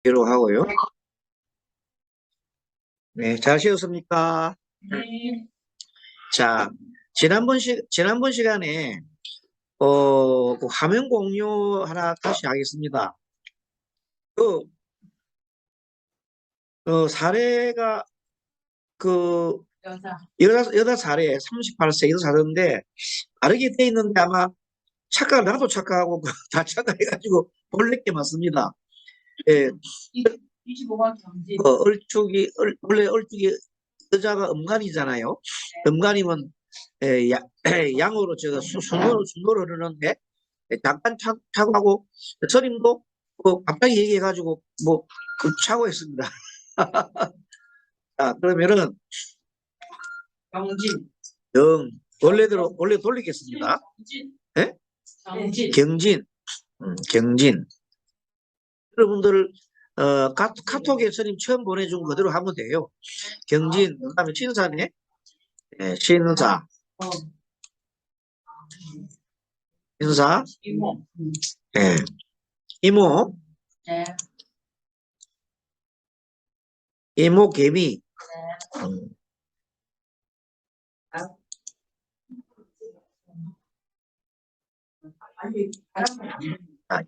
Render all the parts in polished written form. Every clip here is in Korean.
하고요. 네, 잘 쉬었습니까? 네. 자, 지난번 시간에, 그 화면 공유 하나 다시 하겠습니다. 그, 사례가, 그, 여자 사례, 38세 여자 사례인데, 다르게 돼 있는데 아마 나도 착각하고, 다 착각해가지고, 놀랬게 맞습니다. 예, 25번 경지. 원래 얼쭉이 여자가 음간이잖아요. 음간이면 양으로 제가 순으로 흐르는데 잠깐 차고하고 스님도 갑자기 얘기해가지고 차고 했습니다. 자, 그러면은 경진. 원래 돌리겠습니다. 경진. 예? 경진. 경진. 여러분들 카톡에 스님 처음 보내준 거 그대로 하면 돼요. 경진, 그다음에 신사네. 신사. 신사. 이모. 예. 이모. 네. 이모 개미.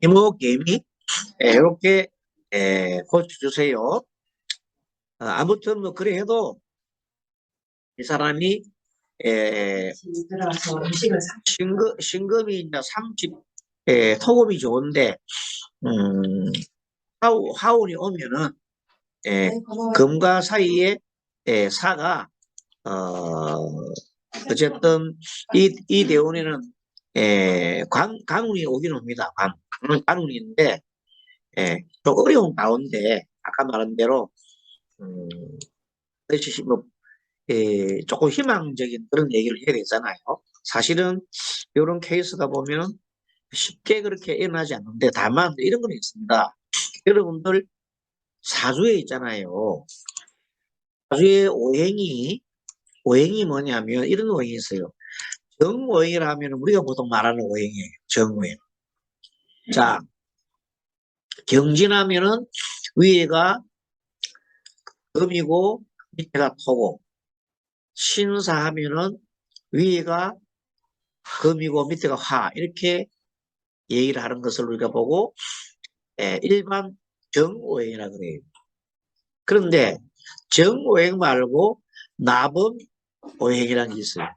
이모 개미. 이렇게 고쳐주세요. 아무튼 뭐 그래 해도 이 사람이 신금이 이제 30 토금이 좋은데 화운이 오면은 금과 사이에 사가 어쨌든 이 대운에는 관운이 오긴 옵니다. 관운인데 좀 어려운 가운데 아까 말한 대로 그것이 뭐 조금 희망적인 그런 얘기를 해야 되잖아요. 사실은 이런 케이스가 보면 쉽게 그렇게 일어나지 않는데 다만 이런 건 있습니다. 여러분들 사주에 있잖아요. 사주에 오행이 뭐냐면 이런 오행이 있어요. 정오행이라 하면 우리가 보통 말하는 오행이에요. 정오행. 자, 경진하면은 위에가 금이고 밑에가 토고, 신사하면은 위에가 금이고 밑에가 화, 이렇게 얘기를 하는 것을 우리가 보고 일반 정오행이라 그래요. 그런데 정오행 말고 나범오행이라는 게 있어요.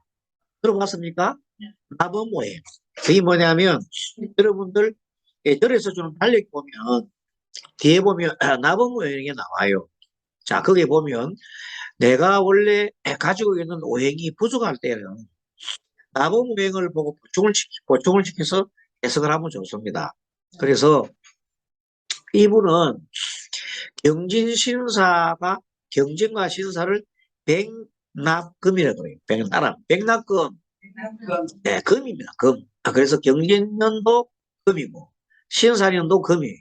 들어봤습니까? 나범오행. 그게 뭐냐면 여러분들 절에서 주는 달력 보면 뒤에 보면 나범오행이 나와요. 자, 거기에 보면 내가 원래 가지고 있는 오행이 부족할 때는 나범오행을 보고 보충을 시켜서 해석을 하면 좋습니다. 그래서 이분은 경진과 신사를 백납금이라고 해요. 백납금. 네, 금입니다. 금. 그래서 경진년도 금이고 신사년도 금이에요.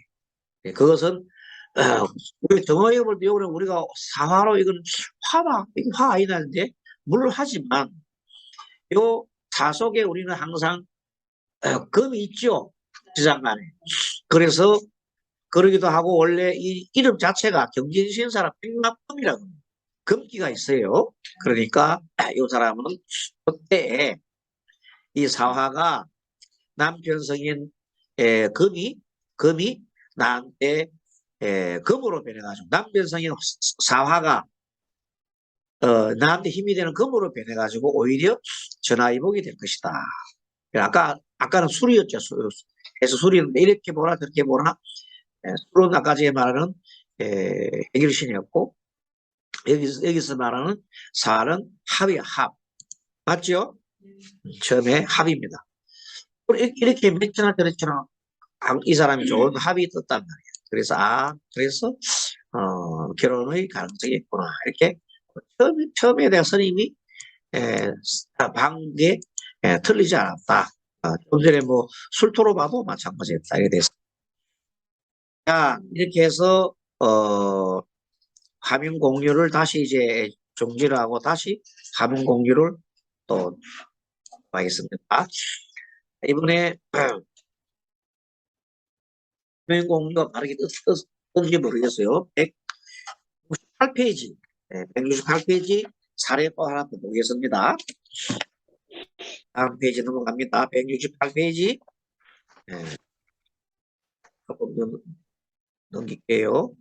네, 그것은 우리 정화에 볼 때 이거는 우리가 사화로 이건 이게 화 아니라는데 물론 하지만 요 사속에 우리는 항상 금이 있죠. 지장간에. 그래서 그러기도 하고 원래 이 이름 자체가 경진신사라 백납금이라고 금기가 있어요. 그러니까 이 사람은 그때 이 사화가 남편 성인 금이 나한테 금으로 변해가지고 남편 성인 사화가 나한테 힘이 되는 금으로 변해가지고 오히려 전화위복이 될 것이다. 아까는 술이었죠. 그래서 술이었는데 이렇게 보라 저렇게 보라. 술은 아까 전에 말하는 해결신이었고 여기서 말하는 사는 합이야. 합. 맞죠? 처음에 합입니다. 이렇게 몇천나 저렇게나 이 사람이 좋은 합이 떴단 말이에요. 그래서 결혼의 가능성이 있구나. 이렇게 처음에 대한 스님이 방에 틀리지 않았다. 좀 전에 뭐 술토로 봐도 마찬가지였다. 이렇게 돼서. 자, 이렇게 해서 화면 공유를 다시 이제 종지를 하고 다시 화면 공유를 또 하겠습니다. 이번에 화면 공유가 빠르게 뭔지 모르겠어요. 168페이지. 168페이지 사례 또 하나 더 보겠습니다. 다음 페이지 넘어갑니다. 168페이지. 조금 더 넘길게요.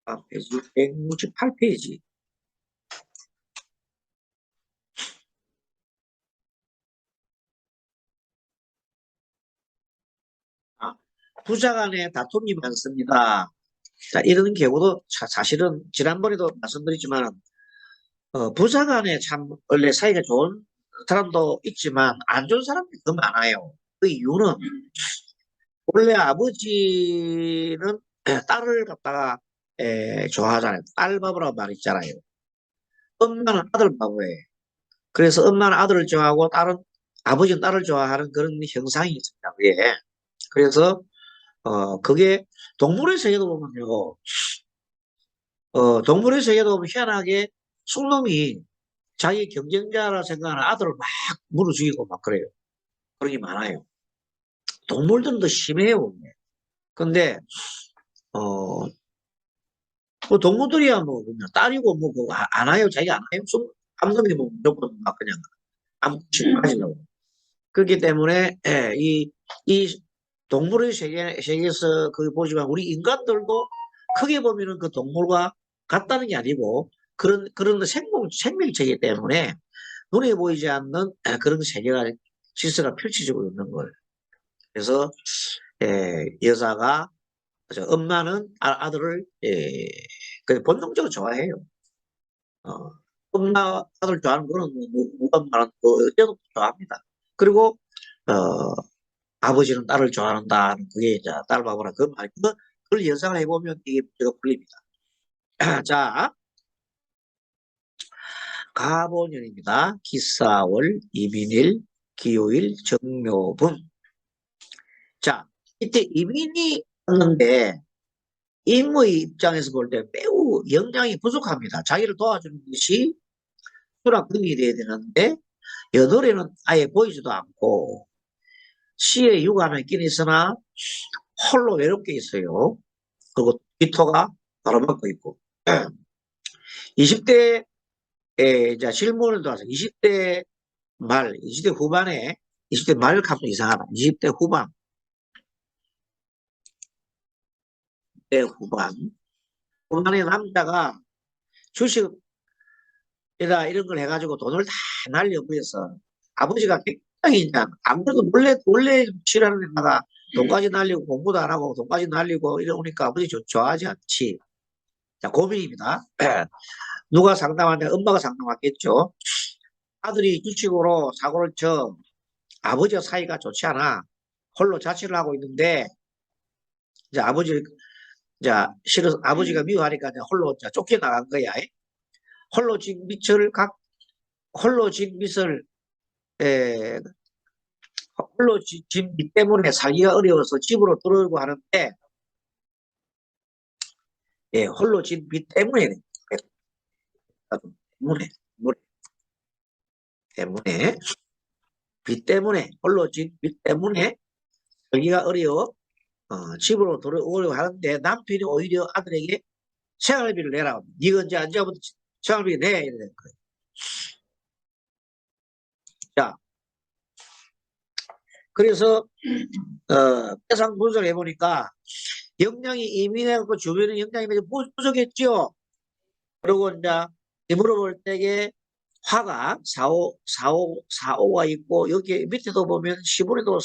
다음 페이지 168페이지. 부자 간에 다툼이 많습니다. 자, 이런 경우도 사실은 지난번에도 말씀드렸지만, 부자 간에 참 원래 사이가 좋은 사람도 있지만 안 좋은 사람들이 더 많아요. 그 이유는 원래 아버지는 딸을 갖다가 좋아하잖아요. 딸 바보라고 말 있잖아요. 엄마는 아들 바보예요. 그래서 엄마는 아들을 좋아하고 아버지는 딸을 좋아하는 그런 형상이 있습니다. 그게. 그래서 그게 동물의 세계도 보면요. 동물의 세계도 보면 희한하게 숙놈이 자기 경쟁자라 생각하는 아들을 막 물어 죽이고 막 그래요. 그런 게 많아요. 동물들은 더 심해요. 근데, 뭐 동물들이야 뭐 그냥 딸이고 뭐 그거 안 해요. 자기가 안 해요. 암놈이 뭐 무조건 막 그냥 아무 하시려고. 그렇기 때문에, 이 동물의 세계에서 그 보지만 우리 인간들도 크게 보면은 그 동물과 같다는 게 아니고 그런 생명체이기 때문에 눈에 보이지 않는 그런 세계가 질서가 펼쳐지고 있는 거예요. 그래서 여자가 엄마는 아들을 본능적으로 좋아해요. 엄마 아들 좋아하는 거는 누가 말하는 거 어째도 좋아합니다. 그리고 아버지는 딸을 좋아한다. 그게 이제 딸 바보라 그 말. 그걸 연상을 해보면 이게 문제가 풀립니다. 자, 가보년입니다. 기사월, 이민일, 기요일, 정묘분. 자, 이때 이민이 왔는데 임의 입장에서 볼 때 매우 영향이 부족합니다. 자기를 도와주는 것이 수락금이 돼야 되는데 여덟에는 아예 보이지도 않고 시에 육안에 있긴 있으나 홀로 외롭게 있어요. 그리고 기토가 바로막고 있고 20대 이제 실문을 들어서 20대 말, 20대 후반에 20대 말 가면 이상하다. 20대 후반, 대 후반. 후반의 남자가 주식이다 이런 걸 해가지고 돈을 다 날려버려서 아버지가 굉장히 이제 안 그래도 원래 치라는 데다가 돈까지 날리고 공부도 안 하고 돈까지 날리고 이러니까 아버지 좋아하지 않지. 자, 고민입니다. 누가 상담하냐? 엄마가 상담하겠죠. 아들이 주식으로 사고를 쳐 아버지와 사이가 좋지 않아. 홀로 자취를 하고 있는데 이제 아버지가 미워하니까 이제 홀로 이제 쫓겨나간 거야. 홀로 진 밑을 각 홀로 진 밑을 에, 홀로 진 밑 때문에 살기가 어려워서 집으로 들어오고 하는데 홀로 진 밑 때문에 때문에 때문에 빛 때문에 홀로 진 빛 때문에 살기가 어려워 집으로 들어오려고 하는데 남편이 오히려 아들에게 생활비를 내라. 네가 이제 앉아부터 생활비 내 이러는 거예요. 자, 그래서 해상 분석을 해보니까 역량이 이민해갖고 주변에 역량이 부족했죠. 그리고 이제 물어볼 때에 화가 4호가 있고 여기 밑에도 보면 시골에도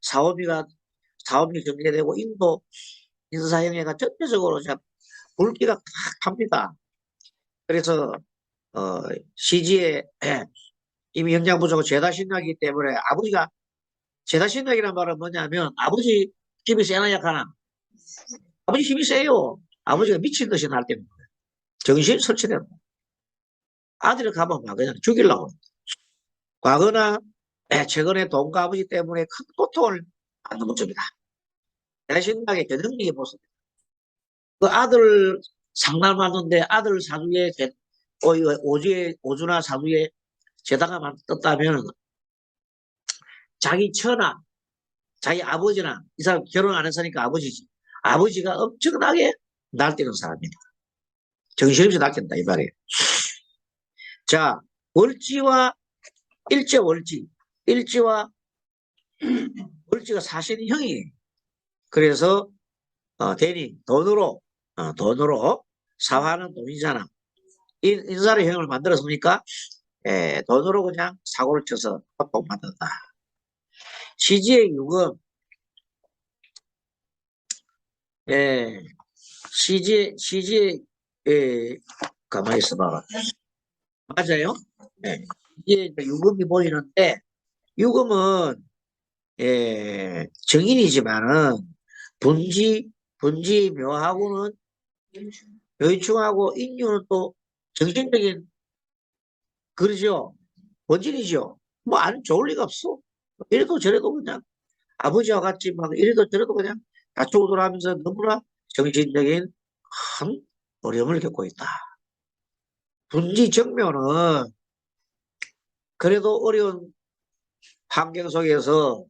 사오미가 전개되고 인도 인사형애가 전체적으로 불기가 탁 합니다. 그래서 시지에 이미 영양 부족은 죄다신약이기 때문에 아버지가 죄다신약이란 말은 뭐냐면 아버지 힘이 세나 약하나 아버지 힘이 세요. 아버지가 미친 듯이 날때는 거예요. 정신 설치되는 거예요. 아들을 가면 막 그냥 죽이려고 과거나 최근에 돈과 아버지 때문에 큰 고통을 받는 모습이다. 죄다신약의 전형적인 모습입니다. 그 아들 상담하는데 아들 사주에 오주나 사주에 제다가 떴다면 자기 처나 자기 아버지나 이 사람 결혼 안 했으니까 아버지지. 아버지가 엄청나게 날뛰는 사람이다. 정신없이 날뛴다 이 말이에요. 자, 월지와 일제월지. 일지와 월지가 사실은 형이에요. 그래서 대니 돈으로 사화는 돈이잖아. 인사를 형을 만들었습니까? 돈으로 그냥 사고를 쳐서 돈 만든다. 시지의 유금, 시지의 가만히 있어봐. 맞아요? 이제 유금이 보이는데 유금은 정인이지만은 분지 묘하고는 여유충하고 인유는 또 정신적인 그러죠. 원진이죠. 뭐 안 좋을 리가 없어. 이래도 저래도 그냥 아버지와 같이 막 이래도 저래도 그냥 다투고 돌아가면서 너무나 정신적인 큰 어려움을 겪고 있다. 분지 정묘는 그래도 어려운 환경 속에서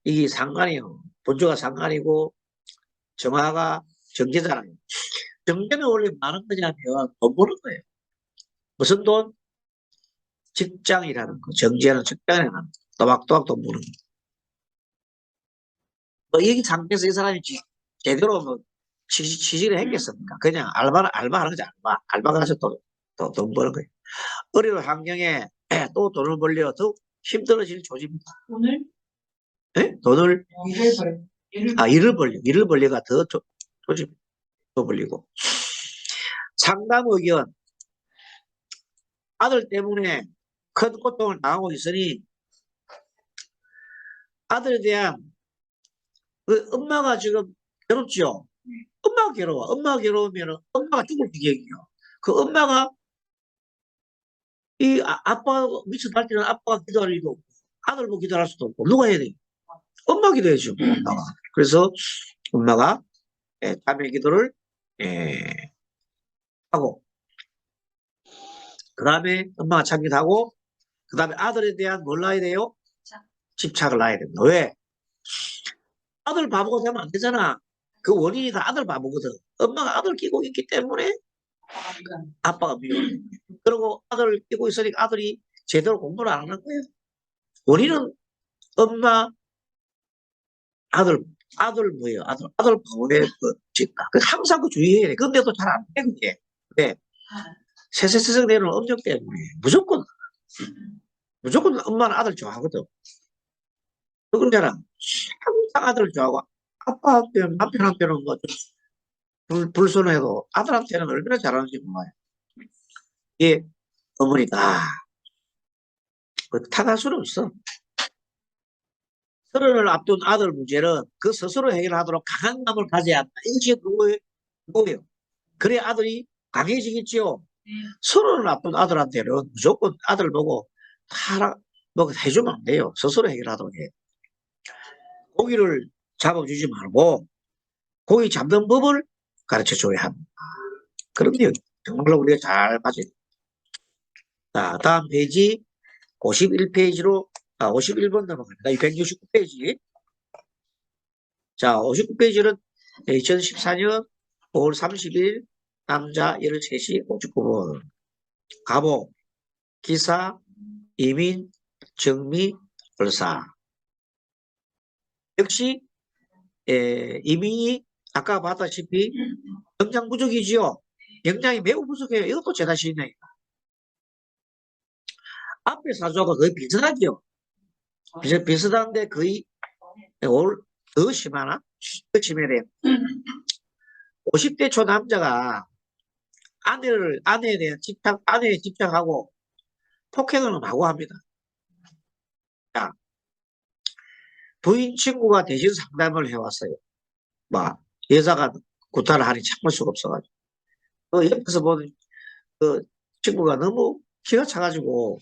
이게 상관이요. 분주가 상관이고 정화가 정제잖아요. 정제는 원래 많은 거냐면 돈 버는 거예요. 무슨 돈? 직장이라는 거. 정제는 직장이라는 거. 또박또박 돈 버는 거. 이 상태에서 이 사람이 제대로 뭐 취직을 했겠습니까? 그냥 알바 하는 거지, 알바 가서 또 돈 버는 거예요. 어려운 환경에 또 돈을 벌려 더 힘들어질 조짐입니다. 오늘 네? 돈을, 일을 벌려가 더 조짐, 더 벌리고. 상담 의견, 아들 때문에 큰 고통을 당하고 있으니 아들에 대한 그 엄마가 지금 괴롭죠? 엄마가 괴로워. 엄마가 괴로우면 엄마가 죽을 지경이에요. 그 엄마가 아빠 미쳐 날 때는 아빠가 기도할 일도 없고 아들 뭐 기도할 수도 없고 누가 해야 돼? 엄마 기도해야죠. 엄마가. 그래서 엄마가 자매 기도를 하고 그 다음에 엄마가 참기도하고 그 다음에 아들에 대한 뭘 놔야 돼요? 집착을 놔야 됩니다. 왜? 아들 바보가 되면 안 되잖아. 그 원인이 다 아들 바보거든. 엄마가 아들 끼고 있기 때문에 아빠가 미워해. 그리고 아들을 끼고 있으니까 아들이 제대로 공부를 안 하는 거예요. 원인은 엄마, 아들 뭐예요? 아들 바보의 그 짓다. 항상 그 주의해야 돼. 근데도 잘 안 돼, 그게. 네. 세세세상 내는 엄정 때문에 무조건 엄마는 아들 좋아하거든. 그러잖아. 항상 아들을 좋아하고 아빠한테는 남편한테는 뭐 불손해도 아들한테는 얼마나 잘하는지 몰라요. 이게 어머니가 탓할 수는 없어. 서른을 앞둔 아들 문제는 그 스스로 해결하도록 강한 마음을 가져야 한다. 이게 그거예요. 그래 아들이 강해지겠지요. 서른을 앞둔 아들한테는 무조건 아들 보고 뭐 해주면 안 돼요. 스스로 해결하도록 해. 고기를 잡아주지 말고 고기 잡는 법을 가르쳐줘야 합니다. 그런데요, 정말로 우리가 잘 맞아요. 자, 다음 페이지 51페이지로 51번 넘어갑니다. 169페이지. 자, 59페이지는 2014년 5월 30일 남자 13시 59분 가보 기사 이민 정미 을사 역시 이민이 아까 봤다시피 영양 부족이지요. 영양이 매우 부족해요. 이것도 제 자신이네요. 앞에 사주하고 거의 비슷하죠. 비슷한데 거의 더 심하나? 더 심해요. 50대 초 남자가 아내에 대한 아내에 집착하고 폭행을 마구합니다. 자, 부인 친구가 대신 상담을 해왔어요. 여자가 구타를 하니 참을 수가 없어가지고. 옆에서 보는 그 친구가 너무 기가 차가지고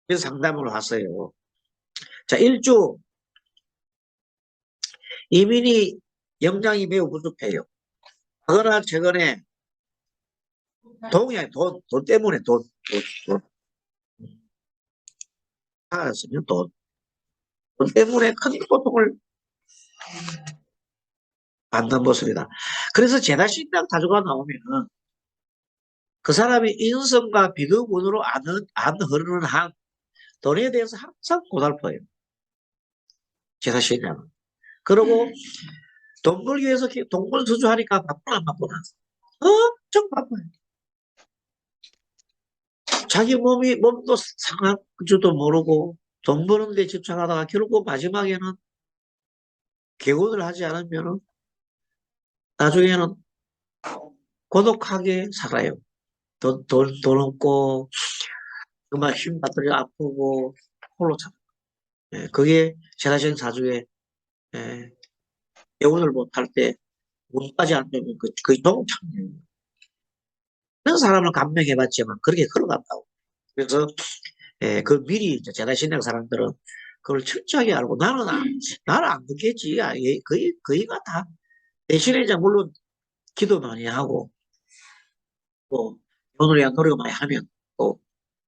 그래서 상담을 왔어요. 자, 1주 이민이 영양이 매우 부족해요. 그러나 최근에 돈 때문에 돈. 알았으면 돈. 돈 때문에 큰 고통을 받는 모습이다. 그래서 제다신당 타조가 나오면은 그 사람이 인성과 비두문으로 안 흐르는 한 돈에 대해서 항상 고달퍼요. 제다신당은. 그리고 돈 벌기 위해서 동분서주하니까 바쁘나 안 바쁘나? 엄청 바빠요. 자기 몸도 상할 줄도 모르고 돈 버는데 집착하다가 결국 마지막에는 개고를 하지 않으면 나중에는 고독하게 살아요. 돈 없고 정말 힘 받들이 아프고 홀로 참. 예, 그게 제다신 사주의 예, 개고를 못할 때 운까지 안 되면 그 동창이에요. 그런 사람을 감명해봤지만 그렇게 걸어간다고. 그래서 예, 그 미리 이제 제다신당 사람들은 그걸 철저하게 알고 나는 안 듣겠지. 거의가 다 대신에 이제 물론 기도 많이 하고 또 오늘 위한 노력 많이 하면 또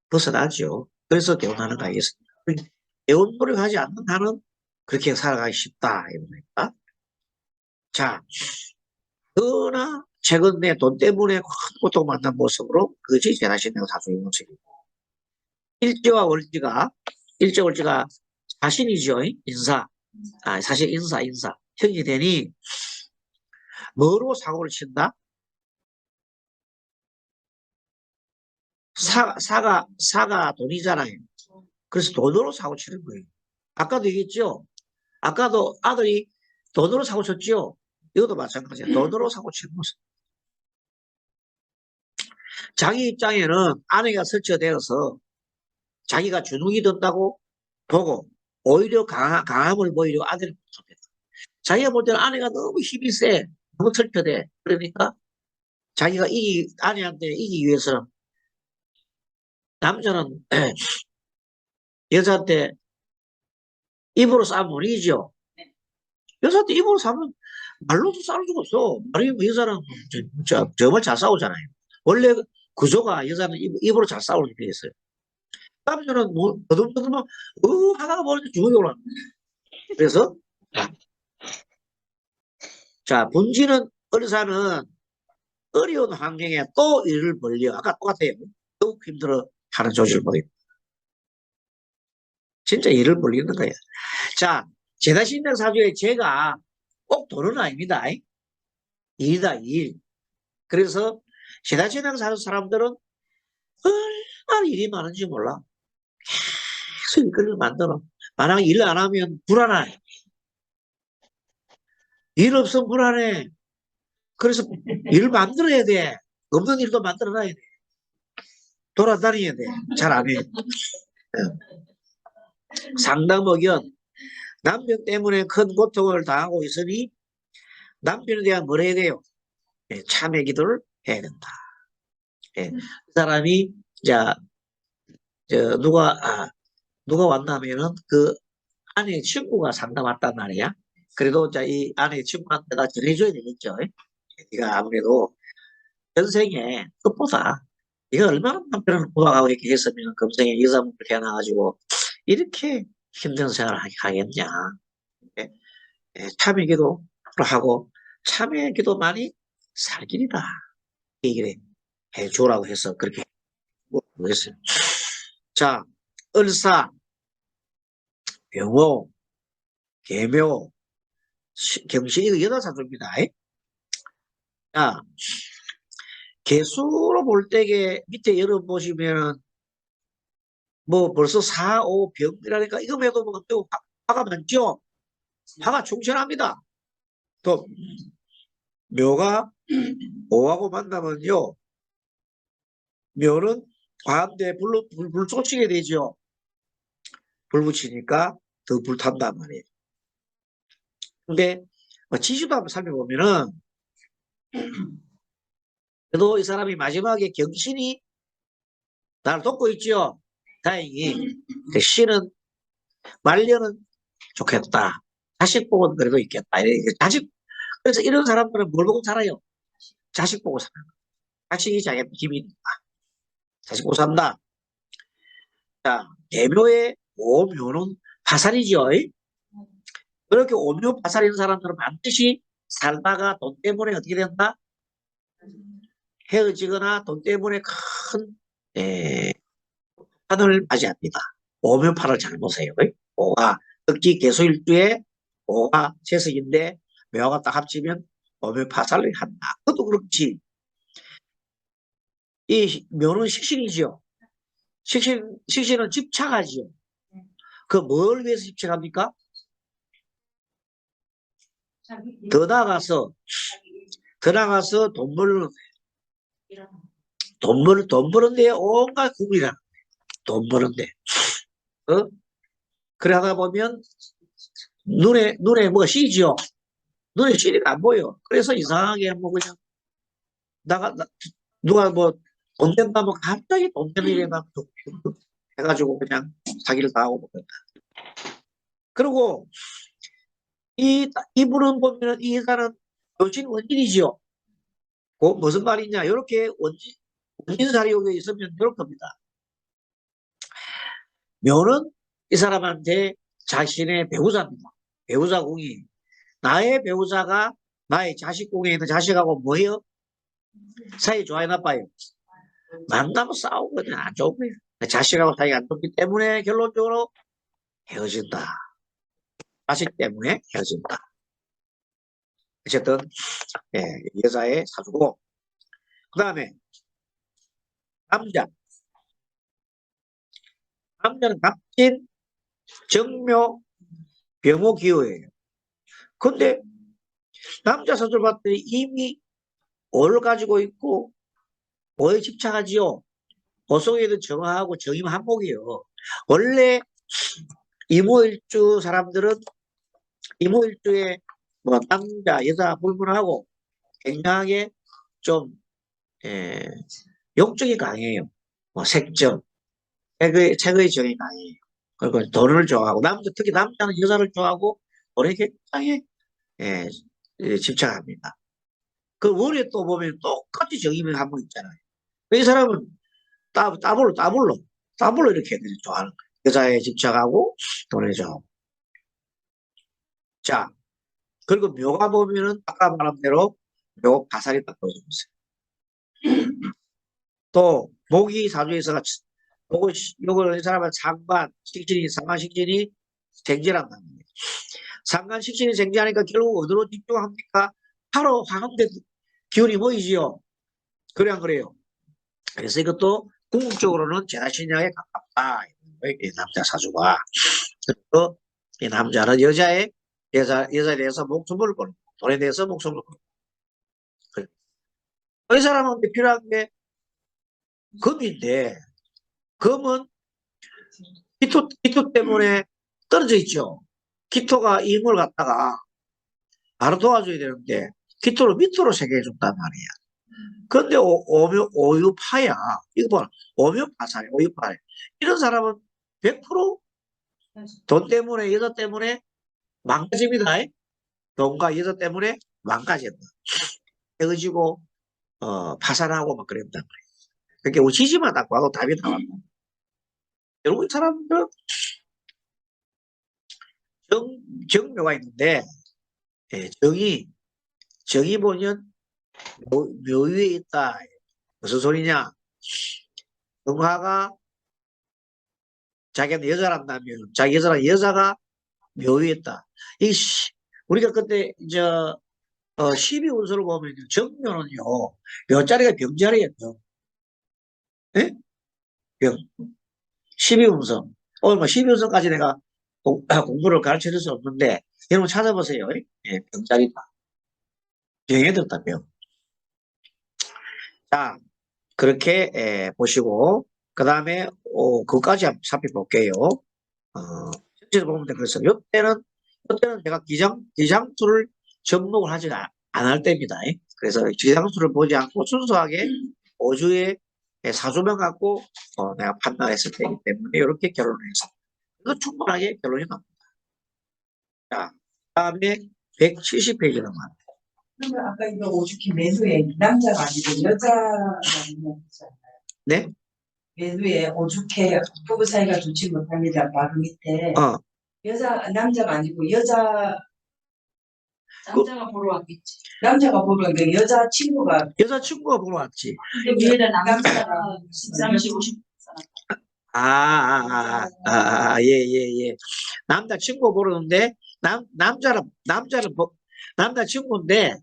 벗어나죠. 그래서 개운하는 거 아니겠습니까? 개운 노력하지 않는 한은 그렇게 살아가기 쉽다 이겁니다. 자, 그러나 최근에 돈 때문에 큰 고통받는 모습으로 그것이 제다신당 사주의 모습이고 일제월지가 자신이죠. 인사. 사실 인사. 형이 되니 뭐로 사고를 친다? 사가 돈이잖아요. 그래서 돈으로 사고 치는 거예요. 아까도 얘기했죠? 아까도 아들이 돈으로 사고 쳤죠? 이것도 마찬가지예요. 돈으로 사고 치는 모습. 자기 입장에는 아내가 설치되어서 자기가 주눅이 든다고 보고 오히려 강함을 보이려 아들이 못합니다. 자기가 볼 때는 아내가 너무 힘이 세. 너무 설치돼. 그러니까 자기가 아내한테 이기기 위해서는 남자는 여자한테 입으로 싸면 못 이기죠. 여자한테 입으로 싸면 말로도 싸울 수가 없어. 말이면 여자랑 정말 잘 싸우잖아요. 원래 구조가 여자는 입으로 잘 싸우는 게 있어요. 남자는 뭐 더듬더듬 하다가 보니까 주먹이 올라. 그래서 자 분지는 의사는 어려운 환경에 또 일을 벌려. 아까 똑같아요. 더욱 힘들어 하는 조직을 보입니다. 진짜 일을 벌리는 거예요. 자, 제다신당 사주에 제가 꼭 돈은 아닙니다. 일이다, 일. 그래서 제다신당 사주 사람들은 얼마나 일이 많은지 몰라. 계속 일거리를 만들어. 만약에 일 안 하면 불안해. 일 없으면 불안해. 그래서 일을 만들어야 돼. 없는 일도 만들어놔야 돼. 돌아다녀야 돼. 잘 안 해. 상담의견. 남편 때문에 큰 고통을 당하고 있으니 남편에 대한 뭘 해야 돼요? 참회 기도를 해야 된다. 그 사람이 자, 누가 왔나면은 그 아내의 친구가 상담 왔단 말이야. 그래도 이 아내의 친구한테 다 전해줘야 되겠죠. 네가 아무래도 전생에 끝보다 네가 얼마나 남편을 구박하고 이렇게 했으면 금생에 여자분을 태어나가지고 이렇게 힘든 생활을 하겠냐. 참회 기도를 하고 참회 기도 많이 살 길이다. 얘기를 해주라고 해서 그렇게 했어요. 자, 을사, 병호, 계묘, 경신이 그 여자사주입니다. 자, 개수로 볼 때게 밑에 열어 보시면 뭐 벌써 4, 5, 병이라니까 이거에도 뭐 화가 많죠? 화가 충천합니다. 또 묘가 5하고 만나면요. 묘는 화한테 불 쫓치게 되죠. 불 붙이니까 더 불탄단 말이에요. 근데 지지도 한번 살펴보면은 그래도 이 사람이 마지막에 경신이 나를 돕고 있죠. 다행히 그 신은 말년은 좋겠다. 자식 복은 그래도 있겠다. 그래서 이런 사람들은 뭘 보고 살아요? 자식 보고 살아요. 자식이 자기한테 힘이니까. 자식 보고 산다. 자, 대묘의 오묘는 화살이죠. 그렇게 오묘파살인 사람들은 반드시 살다가 돈 때문에 어떻게 된다? 헤어지거나 돈 때문에 큰 판을 맞이합니다. 오묘파를 잘 보세요. 오가 특히 개수일주에 오가 재석인데 묘가 딱 합치면 오묘파살을 한다. 그것도 그렇지. 이 묘는 식신이지요. 식신은 집착하지요. 그 뭘 위해서 집착합니까? 더 나아가서 돈 버는데 온갖 국이라 돈 버는데 어? 그래 하다 보면 눈에 뭐가 씌지요. 눈에 씌니까 안 보여. 그래서 이상하게 뭐 그냥 누가 뭐 돈 된다 뭐 갑자기 돈 되는 일에 막 해가지고 그냥 사기를 당하고 뭐 그런다. 그리고 이분은 보면은 이 여자는 여신 원진이지요. 그 무슨 말이냐? 이렇게 원진 사리옥에 있으면 이럴 겁니다. 묘는 이 사람한테 자신의 배우자입니다. 배우자 공이 나의 배우자가 나의 자식 공에 있는 자식하고 뭐예요? 사이 좋아요, 나빠요? 만나면 싸우고 그냥 안 좋은 거예요. 자식하고 사이가 안 좋기 때문에 결론적으로 헤어진다. 자식 때문에 헤어진다. 어쨌든 여자의 사주고 그 다음에 남자는 갑진, 정묘, 병호 기호예요. 근데 남자 사주를 봤더니 이미 오를 가지고 있고 오에 집착하지요. 오 속에는 정화하고 정임 한목이에요. 원래 이모일주 사람들은 이모일주에 뭐 남자, 여자 불문하고 굉장하게 좀 욕정이 강해요. 뭐 색정, 색의 정이 강해요. 그리고 돈을 좋아하고 특히 남자는 여자를 좋아하고 돈에 굉장히 예, 집착합니다. 그 월에 또 보면 똑같이 정임이 한번 있잖아요. 이 사람은 따블로 이렇게 좋아하는 거예요. 여자에 집착하고 돈에 좋아하고. 자, 그리고 묘가 보면은 아까 말한 대로 묘 가살이 딱 보여주고 있어요. 또 목이 사주에서 요걸 이 사람은 상관 식신이 쟁제란단 말이에요. 상관 식신이 쟁제하니까 결국 어디로 집중합니까? 바로 화합된 기운이 보이지요. 그래 안 그래요? 그래서 이것도 궁극적으로는 제나신약에 가깝다. 이 남자 사주가. 그리고 이 남자는 여자에 대해서 목숨을 걸고 돈에 대해서 목숨을 걸고. 이 사람한테 필요한 게 금인데 금은 기토 때문에 떨어져 있죠. 기토가 이 힘을 갖다가 바로 도와줘야 되는데 기토를 밑으로 세게 해준단 말이야. 근데 오유파야. 이거 봐. 오유파살이야. 오유파. 이런 사람은 100%돈 때문에 여자 때문에 망가집니다. 돈과 여자 때문에 망가진다. 헤어지고 파산하고 막 그랬단 말이야. 그러니까 우치지만 딱 봐도 답이 나왔다. 결국 이 사람들은 정묘가 있는데 정이 보면 묘위에 있다. 무슨 소리냐? 정화가 자기한테 여자란다면 자기 여자가 묘위에 있다. 우리가 그때 12운서를 보면 정묘는요. 묘자리가 병자리예요. 예? 병. 12운서. 오늘 뭐 12운서까지 내가 공부를 가르쳐 줄 수 없는데 여러분 찾아보세요. 예, 병자리다. 병에 들었다 병. 자, 그렇게 보시고 그 다음에 그것까지 한번 살펴볼게요. 전체를 보면 그래서 이때는 제가 기장수를 접목을 하지 안 할 때입니다. 그래서 기장수를 보지 않고 순수하게 5주의 사주만 갖고 내가 판단했을 때이기 때문에 이렇게 결론을 했습니다. 그래서 충분하게 결론이 나옵니다. 자, 다음에 170페이지 넘어갑니다. 그러면 아까 이거 오죽히 매수에 남자가 아니고 여자가 있는 거잖아요. 네? 매수에 오죽해 부부 사이가 좋지 못합니다. 바로 밑에 남자가 아니고 여자, 남자가 보러 왔겠지. 남자가 보러 그 여자 친구가 여자친구가 보러 왔지. 근데 위에다 남자가 남자가 13시 50분. 예. 남자친구 보러는데, 남자친구인데,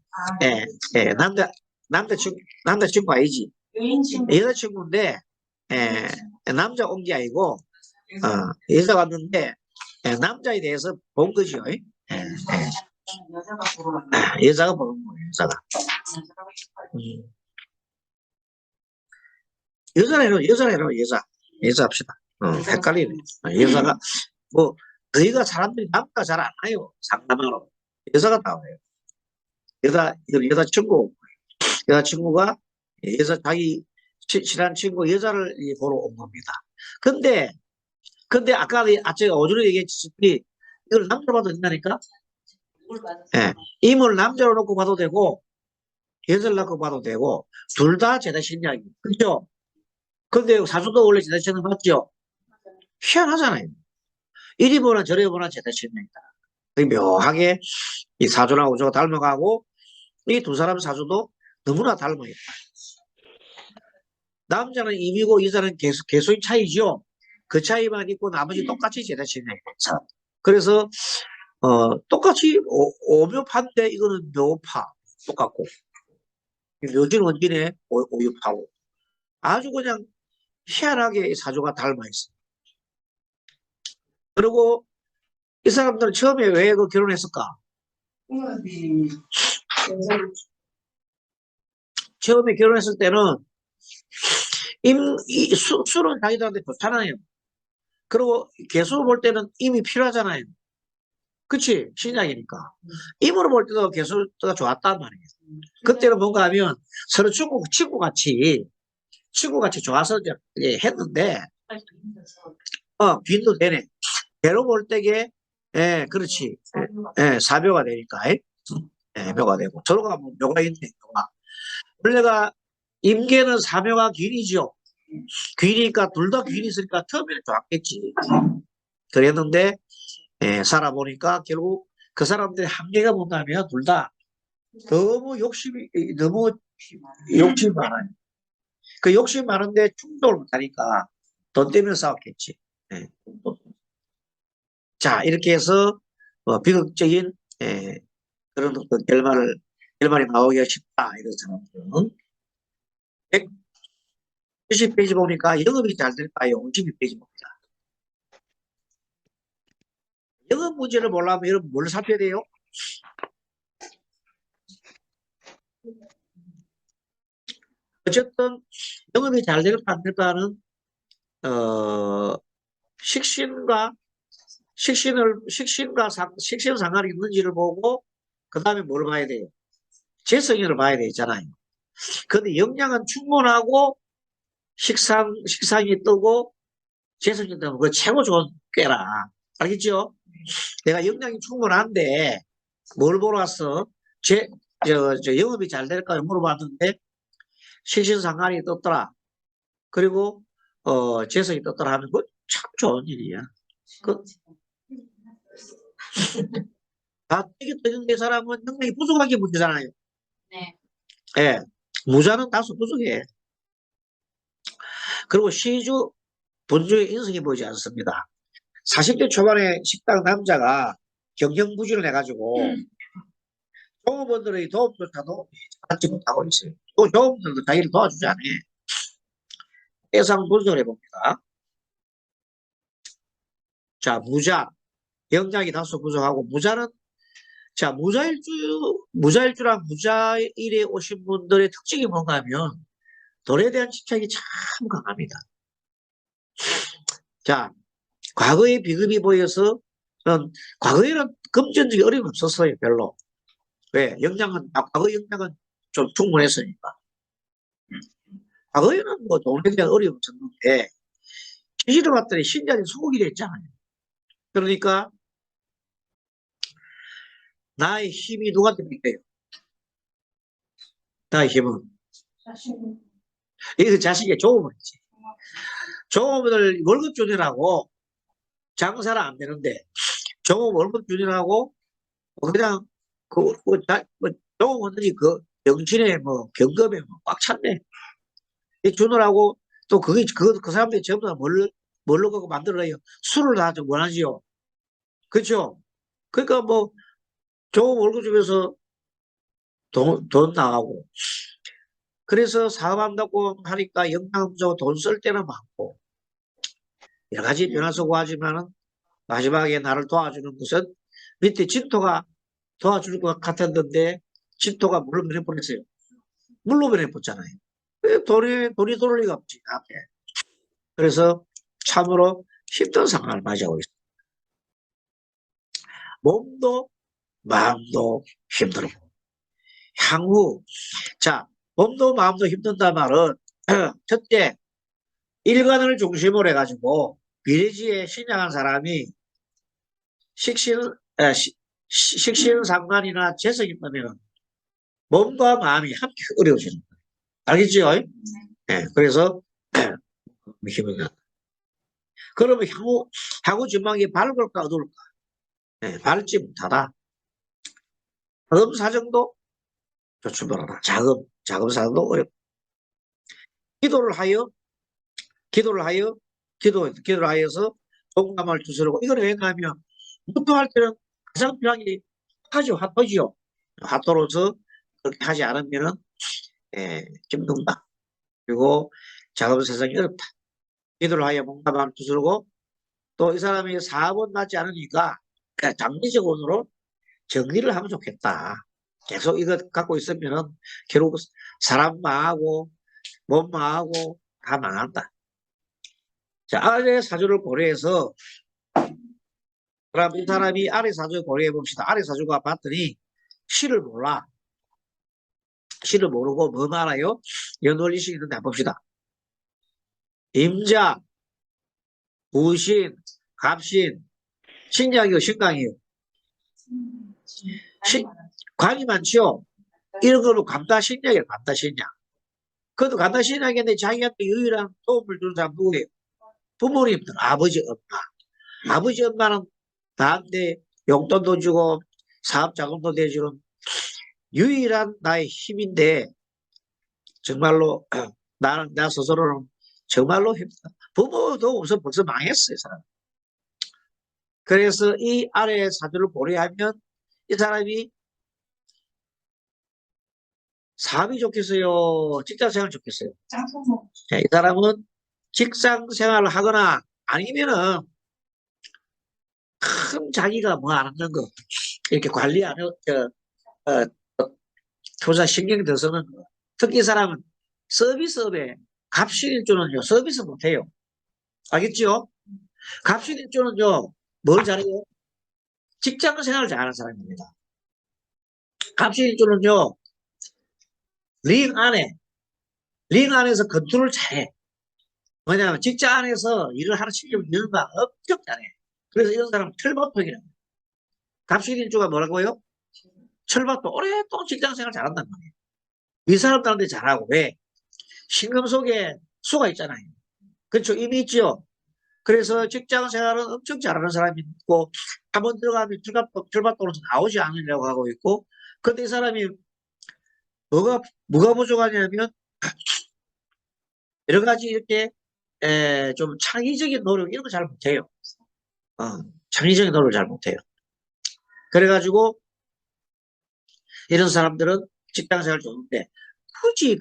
남자친구 아니지. 여인 친구. 여자친구인데, 남자 온 게 아니고, 여자가 왔는데, 남자에 대해서 본 거죠. 여자가 보러 왔네. 여자가 보는 거예요, 여자가. 여자라, 여자 합시다. 헷갈리네. 여자가, 너희가 사람들이 남자 잘 안 와요. 상담하러. 여자가 나와요. 여자친구가 자기 친한 친구 여자를 보러 온 겁니다. 근데 아까 제가 오전에 얘기했듯이 이걸 남자로 봐도 된다니까? 임을 남자로 놓고 봐도 되고, 여자를 놓고 봐도 되고, 둘 다 제다신약이. 그죠? 근데 사주도 원래 제다신약 맞죠? 희한하잖아요. 이리 보나 저리 보나 제다신약이다. 묘하게 이 사주나 우주가 닮아가고, 이 두 사람 사주도 너무나 닮아있다. 남자는 임이고 여자는 개수의 차이죠. 그 차이만 있고 나머지 똑같이 제다신약이에요. 그래서 똑같이 오묘파인데 이거는 묘파 똑같고, 묘진 원진에 오유파고, 아주 그냥 희한하게 사주가 닮아있어. 그리고 이 사람들은 처음에 왜 결혼했을까? 궁합이 처음에 결혼했을 때는 술은 자기들한테 좋잖아요. 그리고 개수 볼 때는 임이 필요하잖아요. 그치? 신약이니까. 임으로 볼 때도 개수가 좋았단 말이에요. 그때는 뭔가 하면 서로 친구같이 좋아서 이제 했는데, 빈도 되네. 배로 볼 때게, 그렇지. 사묘가 되니까, 묘가 되고. 서로가 뭐 묘가 있네, 묘가. 원래가 임계는 사묘가 귀이죠. 귀니까 둘 다 귀이 있으니까 처음에는 좋았겠지. 그랬는데, 살아보니까 결국 그 사람들의 한계가 뭔가면 둘 다 너무 욕심이 많아요. 그 욕심 많은데 충돌을 못하니까 돈 때문에 싸웠겠지. 자, 이렇게 해서 비극적인 그런 어떤 결말이 나오기가 쉽다. 이런 사람들은 170페이지 보니까 영업이 잘 될까요? 52페이지 봅니다. 영업 문제를 보려면 여러분 뭘 살펴야 돼요? 어쨌든 영업이 잘 될까 안 될까는 식신 상관이 있는지를 보고 그 다음에 뭘 봐야 돼요? 재성을 봐야 되잖아요. 근데 영양은 충분하고 식상이 뜨고 재성이 뜨면 그 최고 좋은 꾀라. 알겠죠? 내가 영양이 충분한데 뭘 보러 왔어? 영업이 잘 될까요? 물어봤는데 식신상관이 떴더라. 그리고 재성이 떴더라 하면 그거 참 좋은 일이야. 이게 떠있는 사람은 영양이 부족하게 문제잖아요. 네. 예, 무자는 다소 부족해. 그리고 시주 본주의 인성이 보이지 않습니다. 40대 초반에 식당 남자가 경영부진을 해가지고 종업원들의 도움조차도 받지 못하고 있어요. 또 종업원들도 자기를 도와주지 않아요. 예상 분석을 해봅니다. 자, 무자. 영양이 다소 부족하고, 무자는, 자, 무자일주랑 무자일에 오신 분들의 특징이 뭔가 하면, 돈에 대한 집착이 참 강합니다. 자, 과거의 비급이 보여서, 과거에는 금전적인 어려움이 없었어요, 별로. 왜? 과거 영양은 좀 충분했으니까. 과거에는 뭐 돈에 대한 어려움이 없었는데, 시시를 봤더니 신자들이 소국이 됐잖아요. 그러니까, 나의 힘이 누구한테 믿겨요? 나의 힘은. 이거 자식의 종업원이지. 종업원을 월급 조절하고 장사를 안 되는데, 종업 월급 준이라고 그냥 종업원들이 그 병신에 뭐 경금에 뭐 꽉 찼네. 이 주느라고 또 그 사람들이 전부 다 뭘로 갖고 만들어요? 술을 다 좀 원하지요. 그렇죠? 그러니까 뭐 종업 월급 주면서 돈 나가고 그래서 사업한다고 하니까 영양소 돈 쓸 때는 많고 여러 가지 변화서고 하지만은 마지막에 나를 도와주는 것은 밑에 진토가 도와줄 것 같았는데 진토가 물로 변해버렸어요. 물로 변해버렸잖아요. 돈이 돌을 리가 없지. 앞에. 그래서 참으로 힘든 상황을 맞이하고 있습니다. 몸도 마음도 힘들고 향후 자 몸도 마음도 힘든다 말은 첫째 일관을 중심으로 해가지고 비례지에 신장한 사람이 식신상관이나 재성이 있다면 몸과 마음이 함께 어려워지는 거예요. 알겠죠? 네, 그래서 힘이 나. 그러면 향후 전망이 밝을까 어두울까? 네, 밝지 못하다. 자금 사정도 조출하다. 자금 사정도 어렵다. 기도를 하여서 동감을 주스르고 이걸 왜 하면 무토할 때는 가장 필요한 게 화토지요. 화토로서 그렇게 하지 않으면은 힘든다. 그리고 자금 사정이 어렵다. 기도를 하여 동감을 주스르고 또 이 사람이 사업은 맞지 않으니까 장기적으로 정리를 하면 좋겠다. 계속 이거 갖고 있으면은 결국 사람 망하고 몸 망하고 다 망한다. 자, 아래 사주를 고려해서 그럼 이 사람이 아래 사주 고려해 봅시다. 아래 사주가 봤더니 시를 몰라. 시를 모르고 뭐 알아요? 연월이식 있는데 한번 봅시다. 임자, 부신, 갑신, 신장이요, 신강이요. 관이 많죠. 이런 걸로 감다신약이에요. 감다신약. 그것도 감다신약인데 자기한테 유일한 도움을 주는 사람 누구예요? 부모님들, 아버지, 엄마. 아버지, 엄마는 나한테 용돈도 주고 사업 자금도 내주는 유일한 나의 힘인데 정말로 나 스스로는 정말로 힘들다. 부모도 우선 벌써 망했어요, 사람. 그래서 이 아래 사주를 고려하면 이 사람이 사업이 좋겠어요? 직장 생활 좋겠어요? 자, 이 사람은 직장 생활을 하거나 아니면은 큰 자기가 뭐 안 하는 거 이렇게 관리 안 하고 투자 신경 더 쓰는 거. 특히 이 사람은 서비스업에 갑신일주는요 서비스 못해요. 알겠죠? 갑신일주는요 뭘 잘해요? 직장 생활을 잘하는 사람입니다. 갑신일주는요 링 안에서 컨트롤 잘해. 뭐냐면 직장 안에서 일을 하는 실력이 있는 거 엄청 잘해. 그래서 이런 사람은 철밥통이라고. 갑신일주가 뭐라고요? 철밥통 오랫동안 직장 생활 잘한단 말이에요. 이 사람들한테 잘하고 왜? 신금 속에 수가 있잖아요. 그렇죠? 이미 있죠. 그래서 직장 생활은 엄청 잘하는 사람이 있고 한번 들어가면 철밥통으로서 나오지 않으려고 하고 있고 근데 이 사람이 뭐가 부족하냐면 여러 가지 이렇게 좀 창의적인 노력 이런 거 잘 못해요. 창의적인 노력을 잘 못해요. 그래가지고 이런 사람들은 직장 생활 좋은데 굳이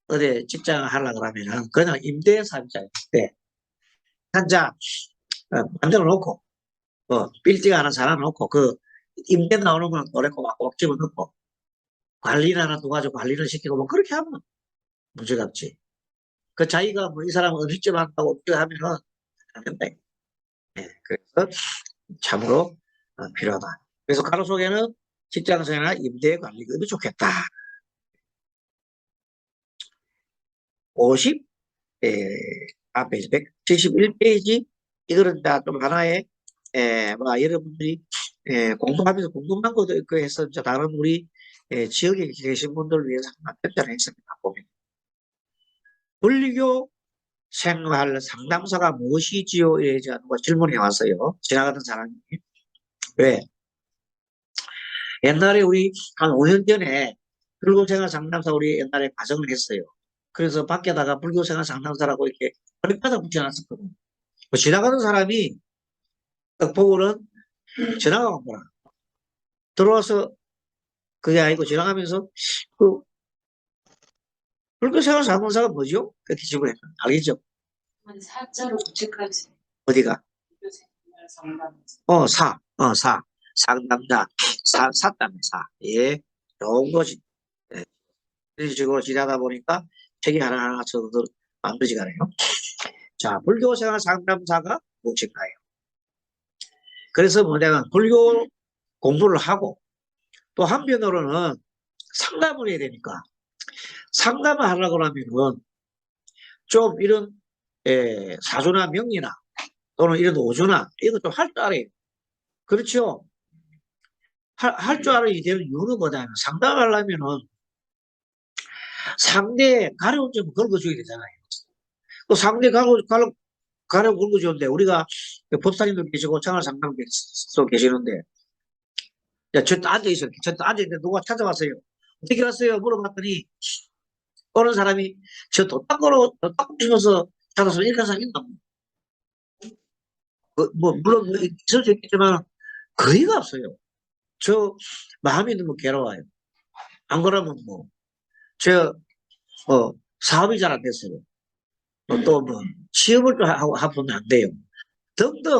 어디 직장을 하려고 하면은 그냥 임대사업자인데 한자 만들어 놓고 빌딩 하나 사람 놓고 그 임대 나오는 건 노래 꼬박꼬박 집어넣고 관리를 하나 도와주고 관리를 시키고 뭐 그렇게 하면 문제가 없지. 그 자기가 뭐 이 사람은 음식점 한다고 어떻게 하면은 안 된다. 그래서 참으로 필요하다. 그래서 가로 속에는 직장생활 임대 관리급이 좋겠다. 50 앞에 171페이지 이거는 다 좀 하나의 뭐 여러분들이 공부하면서 궁금한 것도 있고 해서 다른 우리 지역에 계신 분들을 위해서 한번 편찬을 했습니다. 보면 불교 생활 상담사가 무엇이지요?에 대한 질문이 왔어요. 지나가던 사람이. 왜? 옛날에 우리 한 5년 전에 불교생활 상담사 우리 옛날에 가정을 했어요. 그래서 밖에다가 불교생활 상담사라고 이렇게 머리바닥 붙여놨었거든요. 뭐 지나가는 사람이 딱 보고는 지나가고 보라. 들어와서 그게 아니고 지나가면서 그 불교생활 상담사가 뭐죠? 그렇게 질문했어요. 알겠죠? 사자로 체크하세요. 어디가? 상담. 사. 상담자. 사땀의 사. 예. 좋은 것이. 예. 이런 식으로 지나다 보니까 책이 하나하나 저도 만들어지가 네요. 자, 불교생활 상담사가 무엇인가요? 그래서 뭐냐면 불교 공부를 하고 또 한편으로는 상담을 해야 되니까 상담을 하려고 하면은 좀 이런 사주나 명리나 또는 이런 오주나 이거 좀 할 줄 알아요. 그렇죠? 할 줄 알아야 되는 이유는 뭐냐면 상담하려면은 상대의 가려운 점을 긁어줘야 되잖아요. 또 상대 가려운 긁어주는데 우리가 법사님도 계시고 청활 상담도 계시는데 야, 저도 앉아있어요. 저도 앉아있는데 누가 찾아왔어요. 어떻게 왔어요? 물어봤더니 어느 사람이 저 도닦으러 치면서 찾아서 이렇게 한 사람 있나? 물론 있을 수 있겠지만 거의가 없어요. 저 마음이 너무 괴로워요. 안 그러면 사업이 잘 안 됐어요. 또 취업을 좀 하면 안 돼요. 등등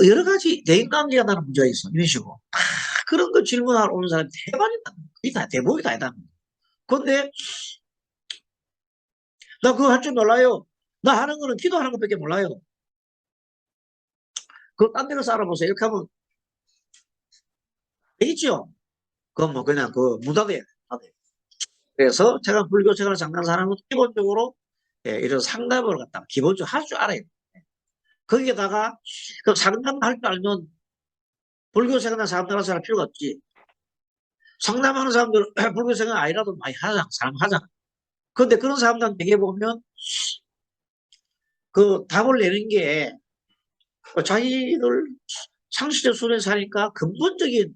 여러 가지 대인관계가 나는 문제가 있어. 이런 식으로 그런 거 질문하러 오는 사람이 대부분이다. 거의 다 대부분이 다 있다. 근데 나 그거 할 줄 몰라요. 나 하는 거는 기도하는 것밖에 몰라요. 그거 딴 데로 알아보세요. 이렇게 하면 되겠죠? 그건 그냥 무다돼요. 그래서 제가 불교 생활을 장난 사람은 기본적으로 이런 상담을 갖다가 기본적으로 할 줄 알아요. 거기에다가 그 상담할 줄 알면 불교 생활 상담하는 사람 필요가 없지. 상담하는 사람들 불교 생활 아니라도 많이 하잖아. 사람 하잖아. 근데 그런 사람들 되게 보면 그 답을 내는 게 자기들 상시적 수련에 사니까 근본적인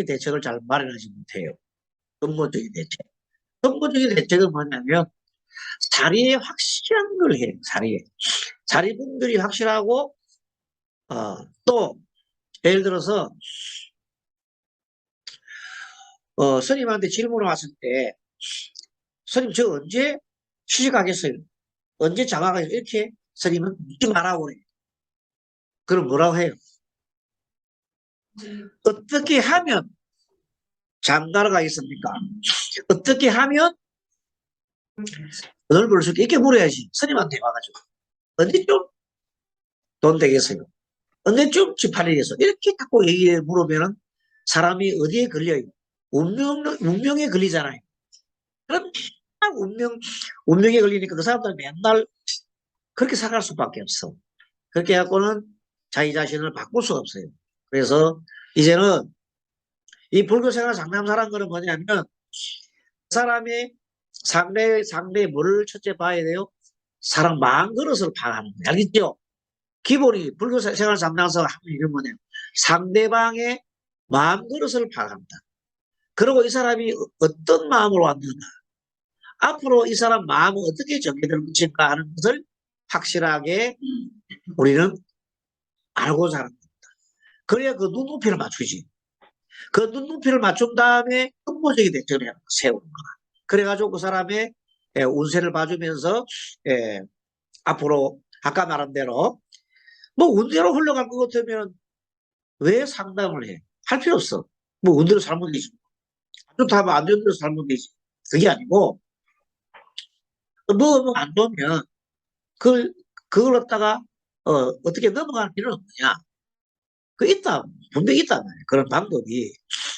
대책을 잘 마련하지 못해요. 근본적인 대책. 근본적인 대책은 뭐냐면 자리에 확실한 걸 해요. 자리분들이 확실하고 또 예를 들어서 스님한테 질문을 왔을 때 스님 저 언제 시집가겠어요? 언제 장가가겠어요? 이렇게 스님은 묻지 말라고 그래요. 그럼 뭐라고 해요? 어떻게 하면 장가를 가겠습니까? 어떻게 하면 돈을 벌 수 있게 이렇게 물어야지. 스님한테 와가지고 언제쯤 돈 되겠어요? 언제쯤 집 팔리겠어요? 이렇게 자꾸 얘기를 물으면은 사람이 어디에 걸려요? 운명에 걸리잖아요. 그럼 맨날 운명에 걸리니까 그 사람들은 맨날 그렇게 살아갈 수밖에 없어. 그렇게 해갖고는 자기 자신을 바꿀 수가 없어요. 그래서 이제는 이 불교생활 상담사라는 거는 뭐냐면 그 사람의 상대의 뭐를 첫째 봐야 돼요? 사람 마음 그릇을 파악하는 거예요. 알겠죠? 기본이 불교생활 상담사가 하는 일은 뭐냐면 상대방의 마음 그릇을 파악합니다. 그리고 이 사람이 어떤 마음으로 왔는가 앞으로 이 사람 마음은 어떻게 전개될 것인가 하는 것을 확실하게 우리는 알고자 하는 겁니다. 그래야 그 눈높이를 맞추지. 그 눈높이를 맞춘 다음에 근본적인 대책을 세우는 거야. 그래가지고 그 사람의 운세를 봐주면서 앞으로 아까 말한 대로 운대로 흘러갈 것 같으면 왜 상담을 해? 할 필요 없어. 운대로 살면 되지. 안 좋다면 안 좋은 대로 살면 되지. 그게 아니고 안 좋으면 그걸 갖다가 어떻게 넘어가는 필요는 없느냐. 분명히 있단 말이에요. 그런 방법이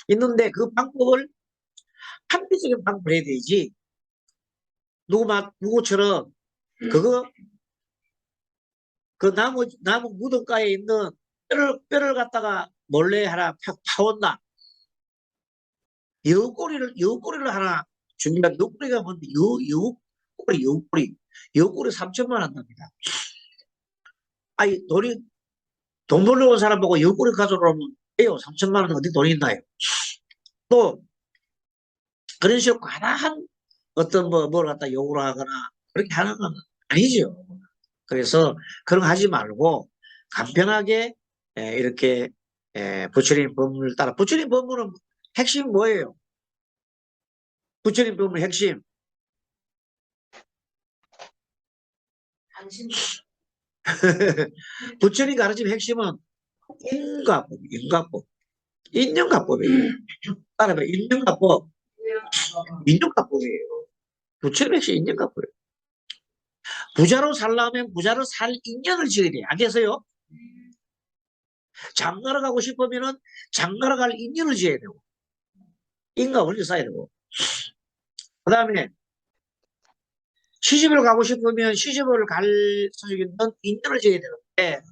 있는데 그 방법을 합리적인 방법을 해야 되지. 누구처럼 그거 그 나무 무덤가에 있는 뼈를 갖다가 몰래 하나 파온다. 여우꼬리를 하나 준비한 여우꼬리가 뭔데? 여우꼬리. 옆구리 3천만 한답니다. 아니, 돈 벌러 온 사람 보고 옆구리 가져오면 돼요. 3천만 원 어디 돈 있나요? 또, 그런 식으로 과다한 어떤 뭘 갖다 요구를 하거나 그렇게 하는 건 아니죠. 그래서 그런 거 하지 말고 간편하게 이렇게 부처님 법문을 따라. 부처님 법문은 핵심 뭐예요? 부처님 법문 핵심. 당신 부처님 가르침 핵심은 인가법, 인가법, 인연가법이에요. 따라봐, 인연가법, 인연가법이에요. 부처님 핵심 인연가법이에요. 부자로 살려면 부자로 살 인연을 지어야 돼요. 알겠어요? 장가를 가고 싶으면은 장가를 갈 인연을 지어야 되고, 인가 원리 쌓아야 되고, 그 다음에 시집을 가고 싶으면 시집을 갈 수 있는 인연을 지어야 되는데,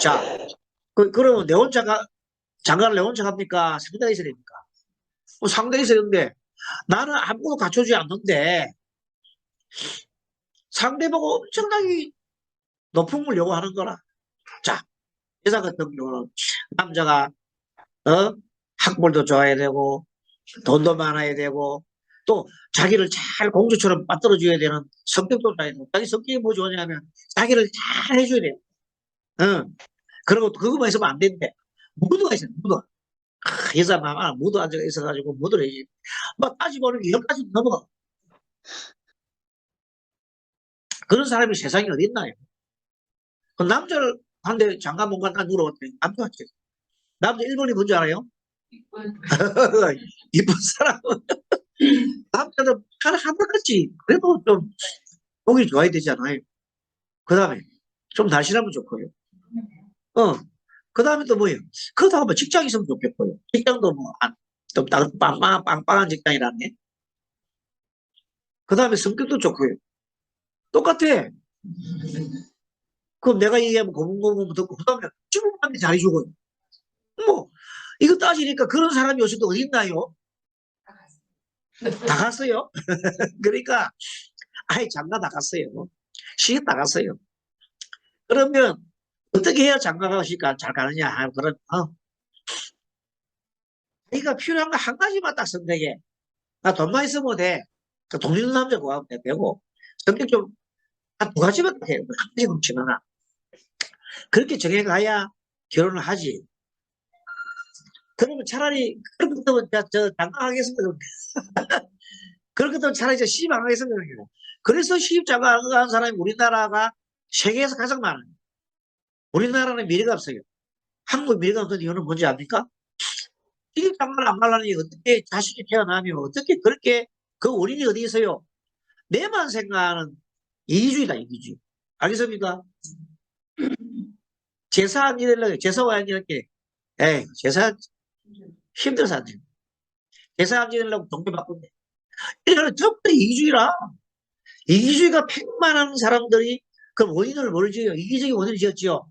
자, 그러면 내 혼자 장가를 내 혼자 갑니까? 상대가 있어야 됩니까? 상대가 있어야 되는데, 나는 아무것도 갖춰주지 않는데, 상대보고 엄청나게 높은 걸 요구하는 거라. 자, 여자 같은 경우는 남자가, 학벌도 좋아야 되고, 돈도 많아야 되고, 또 자기를 잘 공주처럼 만들어줘야 되는 성격도 좋아야 되고, 자기 성격이 뭐 좋으냐면 자기를 잘 해줘야 돼요. 그리고 그것만 있으면 안 되는데, 무도가 있어요, 무도. 여자 마마 무도 앉아 있어가지고 무도를 해야지. 막 따지보는 게 10가지 넘어가. 그런 사람이 세상에 어디 있나요? 그 남자를 한데 장가 못 간다 물어봤더니 남자 같지. 남자 1번이 뭔지 알아요? 이쁜 이쁜 사람은 남자들 하나같이 그래도 좀 보기 좋아야 되잖아요. 그 다음에 좀 날씬하면 좋고요. 그 다음에 또 뭐예요? 그렇다고 뭐 직장 있으면 좋겠고요. 직장도 뭐, 좀 빵빵한 직장이라네. 그 다음에 성격도 좋고요. 똑같아. 그럼 내가 얘기하면 고문고문 듣고, 그 다음에 주부한테 잘해주고요. 뭐, 이거 따지니까 그런 사람이 요즘도 어디 있나요? 다 갔어요. 그러니까, 아예 장가 다 갔어요. 시집 다 갔어요. 그러면, 어떻게 해야 장가가 잘 가느냐? 그런, 자기가 필요한 거 한 가지만 딱 선택해. 나 돈만 있으면 돼. 돈 있는 남자 구하면 되고, 성격 좀, 한 두 가지만 딱 해. 한 가지 훔치나 그렇게 정해가야 결혼을 하지. 그러면 차라리, 그렇게 되면 저 장가하겠습니다. 그렇게 되면 차라리 저 시집 안 하겠습니다. 그래서 시집 장가 안 가는 사람이 우리나라가 세계에서 가장 많아요. 우리나라는 미래가 없어요. 한국 미래가 없는 이유는 뭔지 압니까? 시집 장가를 안 가려니 어떻게 자식이 태어나면 어떻게 그렇게 그 원인이 어디 있어요? 내만 생각하는 이기주의다, 이기주의. 알겠습니까? 제사 안 지내려고, 제사 와야 이렇게, 에이, 제사 힘들어서 안 돼. 제사 안 지내려고 동네 바꾼대. 이거는 전부 다 이기주의라. 이기주의가 팽만한 사람들이 그 원인을 뭘 지어요? 이기적인 원인을 지었지요.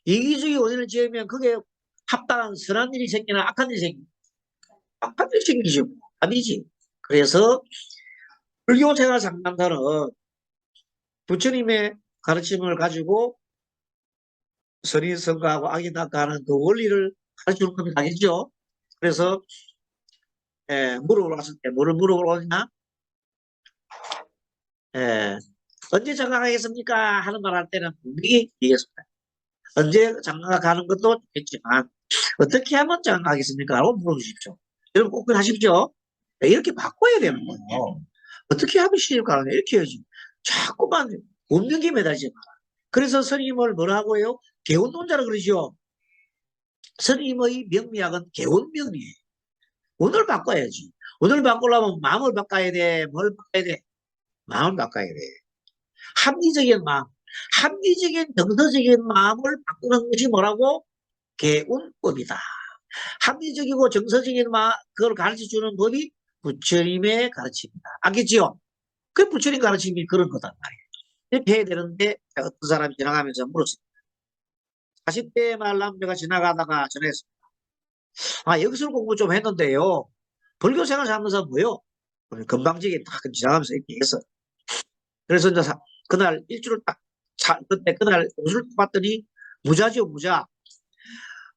이기적인 원인을 지으면 그게 합당한 선한 일이 생기나 악한 일이 생기나. 악한 일이 생기지. 아니지. 그래서 불교 생활 상담사는 부처님의 가르침을 가지고 선인 선가하고 악이 낙하하는 그 원리를 가르쳐주는 겁니다. 알겠죠? 그래서 물어보러 왔을 때 뭐를 물어보러 오냐? 언제 장가가겠습니까? 하는 말 할 때는 분명히 얘기했습니다. 언제 장가 가는 것도 좋겠지만 어떻게 하면 장가 가겠습니까? 라고 물어주십시오. 여러분 꼭 하십시오. 이렇게 바꿔야 되는 거예요. 어떻게 하면 시집 가느냐 이렇게 해야지. 자꾸만 없는 게 매달리지 마라. 그래서 스님을 뭐라고 해요? 개운론자라 그러죠. 스님의 명리학은 개운명리예요. 오늘 바꿔야지. 오늘 바꾸려면 마음을 바꿔야 돼. 뭘 바꿔야 돼? 마음을 바꿔야 돼. 합리적인 마음. 합리적인 정서적인 마음을 바꾸는 것이 뭐라고? 개운법이다. 합리적이고 정서적인 그걸 가르쳐주는 법이 부처님의 가르침이다. 알겠지요? 그 부처님 가르침이 그런 거단 말이에요. 이렇게 해야 되는데 어떤 사람이 지나가면서 물었습니다. 40대 말 남자가 지나가다가 전했습니다. 여기서 공부 좀 했는데요. 불교 생활 하면서 뭐요? 건방지게 딱 지나가면서 이렇게 했어. 그래서 이제 그날 일주를 그때 그날 옷을 봤더니 무자죠, 무자.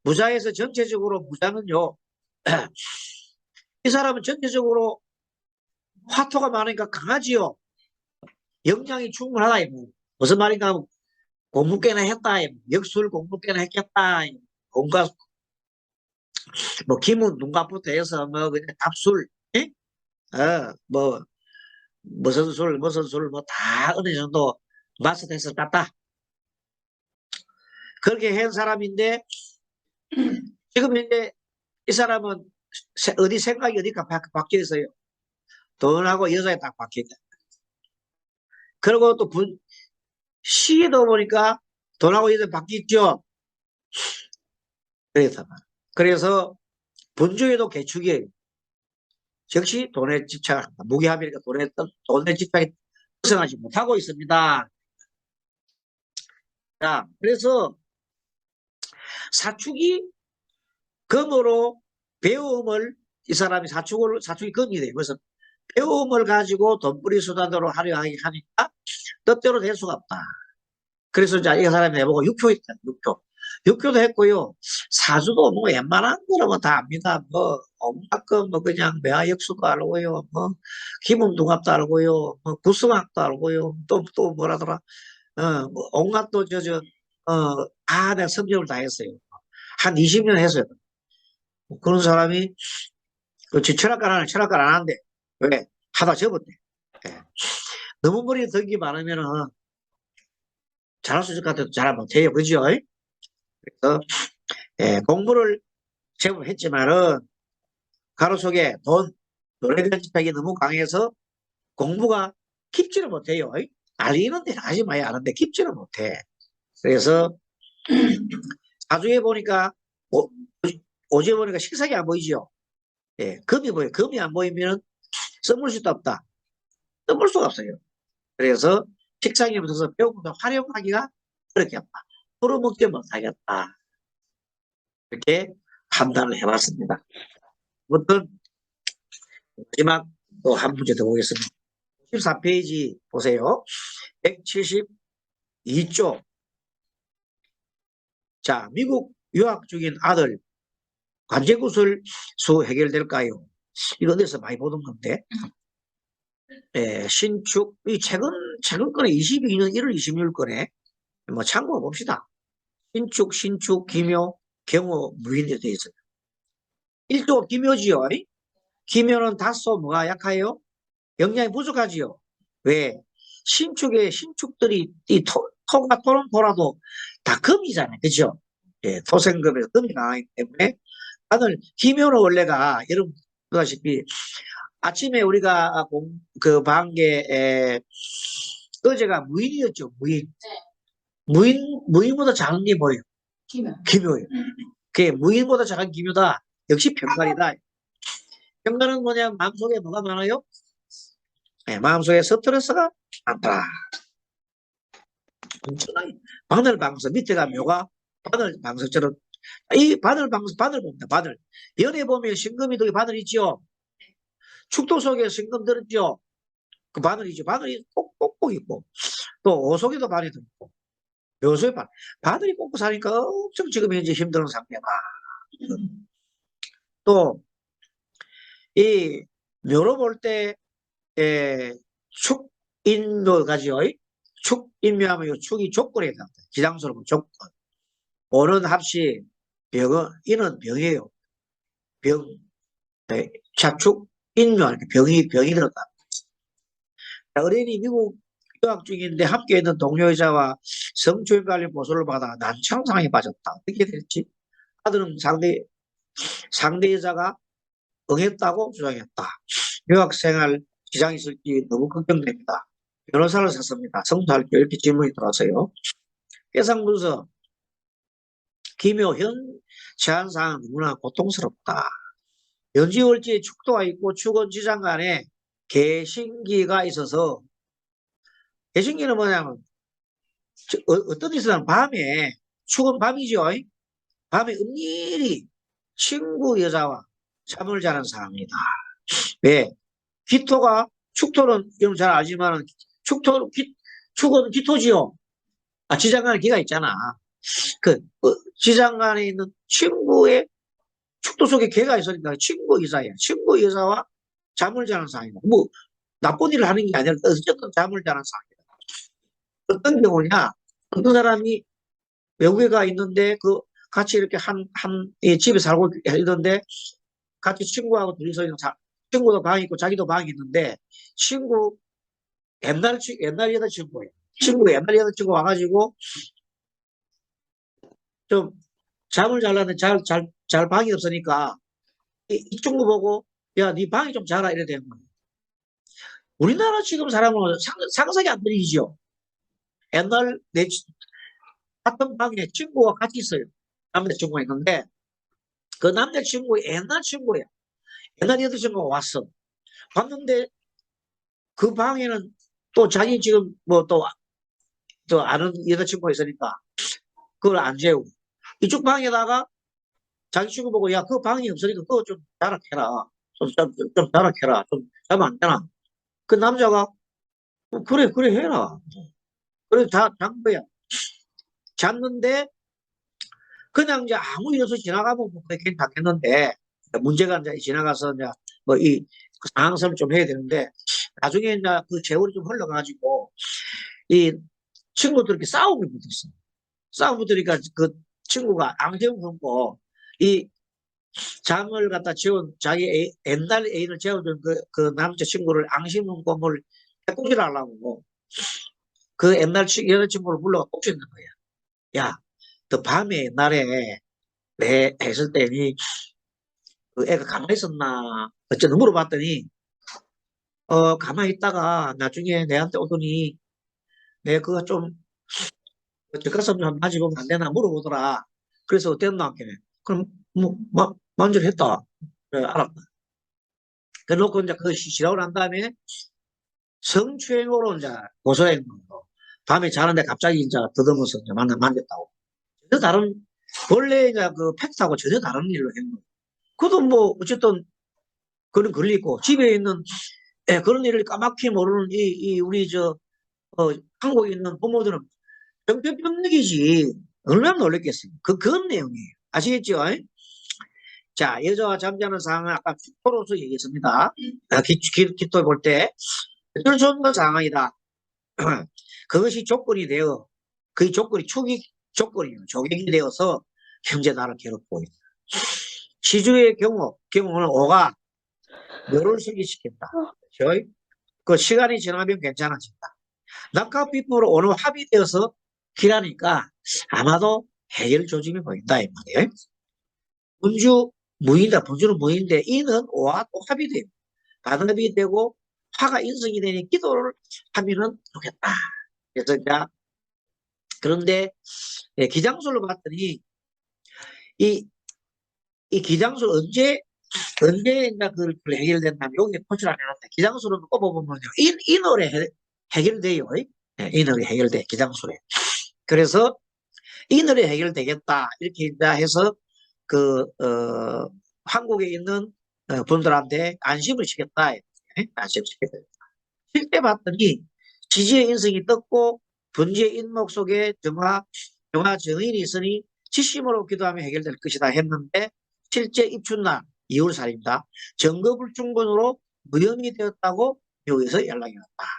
무자에서 전체적으로 무자는요, 이 사람은 전체적으로 화토가 많으니까 강하지요. 역량이 충분하다. 무슨 말인가 하면 공부 꽤나 했다. 역술 공부 꽤나 했겠다. 온갖 뭐 기문 눈갑부터 해서 뭐 그냥 답술, 예? 뭐 무슨 술 뭐 다 어느 정도 마스터했을 것 같다. 그렇게 한 사람인데 지금 이제 이 사람은 어디 생각이 어디가 바뀌어 있어요. 돈하고 여자에 딱 바뀌었다. 그리고 또 시기도 보니까 돈하고 여자 바뀌었죠. 그래서 분주에도 개축이에요. 역시 돈에 집착합니다. 무기합이니까 돈에 집착이 벗어나지 못하고 있습니다. 자, 그래서 사축이 금으로 배움을 이 사람이 사축이 금이 돼요. 그래서 배움을 가지고 돈벌이 수단으로 하려 하니까 뜻대로 될 수가 없다. 그래서 이제 이 사람이 해보고 육효했다. 육효도 했고요. 사주도 뭐 웬만한 거는 뭐다 압니다. 뭐 온갖 거뭐 그냥 매화역수도 알고요. 뭐 기문둥합도 알고요. 뭐 구성학도 알고요. 또 뭐라더라. 뭐 온갖 또 다 내가 선정을 다 했어요. 한 20년 했어요. 그런 사람이 그렇지 철학관 안 하는데 왜 하다 접었대. 예. 너무 머리에 든게 많으면은 잘할 수 있을 것 같아도 잘 못해요. 그죠? 그래서 공부를 제법 했지만은 가로 속에 노래 대한 집착이 너무 강해서 공부가 깊지는 못해요. 알리는 데는 하지 마야 아는데 깊지는 못해. 그래서 사주에 보니까 오지에 보니까 식상이 안 보이죠. 예, 금이 보여. 금이 안 보이면 써볼 수도 없다. 써볼 수가 없어요. 그래서 식상이 붙어서 배우보다 활용하기가 어렵겠다. 풀어먹지 못하겠다. 이렇게 판단을 해봤습니다. 아무튼 마지막 또 한 문제 더 보겠습니다. 14페이지 보세요. 172쪽. 자, 미국 유학 중인 아들 관제구술 수 해결될까요? 이거 어디서 많이 보던 건데. 신축, 이 최근 건에 22년 1월 26일 건에 뭐 참고해 봅시다. 신축, 기묘, 경호, 무인에 되어 있어요. 1조 기묘지요. 기묘는 다소 뭐가 약해요? 영양이 부족하지요. 왜? 신축들이 이 토가 토는 토라도 다 금이잖아요. 그죠? 예, 토생금에서 금이 나가기 때문에 다들 기묘는 원래가 여러분 아시다시피 아침에 우리가 그 방계 어제가 무인이었죠. 무인보다 작은 게 뭐예요? 기묘예요. 그게 무인보다 작은 기묘다. 역시 병간이다. 병간은 뭐냐? 마음속에 뭐가 많아요? 네, 마음속에 스트레스가 많다. 바늘방석 밑에가 묘가 바늘방석처럼 이 바늘방석 바늘 봅니다. 바늘 연애 보면 신금이 두 개 바늘 있죠. 축도 속에 신금 들었죠. 그 바늘이죠. 바늘이 꼭꼭 있고 또 오속에도 바늘이 들고 묘소에 바늘이 꼭꼭 사니까 엄청 지금 현재 힘든 상태다. 또 이 묘로 볼 때 축인묘 가지요. 축인묘하면 요 축이 조건이 된다. 기장수로 보면 조건. 오는 합시 병은 이는 병이에요. 병 자축 인묘하니까 병이 들었다. 어린이 미국 유학 중인데 함께 있는 동료 여자와 성추행 관련 보수를 받아 난처상에 빠졌다. 어떻게 됐지? 아들은 상대 여자가 응했다고 주장했다. 유학생활 지장이 있을지 너무 걱정됩니다. 변호사를 샀습니다. 성수할게요. 이렇게 질문이 들어왔어요. 해상문서 기묘 현 제한사항은 너무나 고통스럽다. 연지월지에 축도가 있고 축은 지장 간에 개신기가 있어서 개신기는 뭐냐면 어떤 데서는 밤에 축은 밤이죠. 밤에 은밀히 친구 여자와 잠을 자는 사람이다. 왜? 기토가 축토는 여러분 잘 알지만 축은 기토지요. 지장간에 기가 있잖아. 지장간에 있는 친구의 축도 속에 개가 있으니까 친구 여자야. 친구 여자와 잠을 자는 사이다. 뭐 나쁜 일을 하는 게 아니라 어쨌든 잠을 자는 사이다. 어떤 경우냐? 어떤 사람이 외국에 가 있는데 같이 이렇게 이 집에 살고 있는데 같이 친구하고 둘이서 친구도 방이 있고 자기도 방이 있는데 친구 옛날 여자친구예요. 친구가 옛날 여자친구 와가지고 좀 잠을 자려는데 잘 방이 없으니까 이 친구 보고 야, 네 방이 좀 자라 이래 되는 거예요. 우리나라 지금 사람은 상상이 안 되죠. 옛날 같은 방에 친구가 같이 있어요. 남자친구가 있는데 그 남자친구의 옛날 친구야. 옛날 여자친구가 왔어. 왔는데 그 방에는 또 자기 지금 뭐 또 아는 여자친구가 있으니까 그걸 안 재우고 이쪽 방에다가 자기 친구 보고 야, 그 방이 없으니까 그거 좀 자락해라. 좀 자락해라. 좀 자면 안 되나? 그 남자가 그래 해라. 그래 잔 거야. 잤는데 그냥 이제 아무 일 없이 지나가면 뭐 그게 괜찮겠는데 문제가 이제 지나가서 이제 뭐 이 상황설을 좀 해야 되는데 나중에 이제 그 세월이 좀 흘러가지고 이 친구들끼리 싸움이 붙었어. 싸움 붙으니까 그 친구가 앙증 품고 이 잠을 갖다 재운 자기 옛날 애인을 재워준 그 남자친구를 앙심 품고 뭘 해코지를 하려고 그 옛날 여자친구를 불러가 꼽지는 거야. 야, 너 밤에 옛날에 내 했을 때니 그 애가 가만히 있었나 어쩌나 물어봤더니 가만히 있다가 나중에 내한테 오더니 내 그거 좀 젖가슴 좀 만지보면 안 되나 물어보더라. 그래서 어땠나 하길래 그럼 뭐 만지를 했다. 그래, 알았다. 그래놓고 이제 그거 지나고 난 다음에 성추행으로 이제 고소한 거예요. 밤에 자는데 갑자기 이제 더듬어서 이제 만졌다고. 전혀 다른 원래 이제 그 팩트하고 전혀 다른 일로 한 거예요. 그도 뭐 어쨌든 그런 걸리고 집에 있는 그런 일을 까맣게 모르는 우리 한국에 있는 부모들은 병변병력이지 얼마나 놀랬겠어요. 그런 내용이에요. 아시겠죠? 자, 여자와 잠자는 상황은 아까 기토로서 얘기했습니다. 기토에 볼 때 어쩔 수 없는 상황이다. 그것이 조건이 되어 그 조건이 조건이에요. 조객이 되어서 형제 나를 괴롭고 있다. 시주의 경우는 오가 묘를 설기시킨다. 그렇죠? 그 시간이 지나면 괜찮아진다. 낙하 비법으로 오늘 합의되어서 기라니까 아마도 해결 조짐이 보인다 이 말이에요. 분주는 무인데 이는 오와 또 합의돼요. 반합이 되고 화가 인성이 되니 기도를 하면은 좋겠다. 그래서 이제 그런데 기장술로 봤더니 이 기장술 언제 이제 그 해결된다면 여기 포출 안 해놨는데 기장술은 꼽아보면요 인월에 해결돼요. 인월에 해결돼 기장술에. 그래서 인월에 해결되겠다 이렇게 이제 해서 한국에 있는 분들한테 안심을 시켰다. 안심시켰다. 실제 봤더니 지지의 인성이 떴고 분지의 인목 속에 정화 정인이 있으니 지심으로 기도하면 해결될 것이다 했는데 실제 입춘날 2월살입니다. 정거불충분으로 무혐의 되었다고 여기서 연락이 왔다.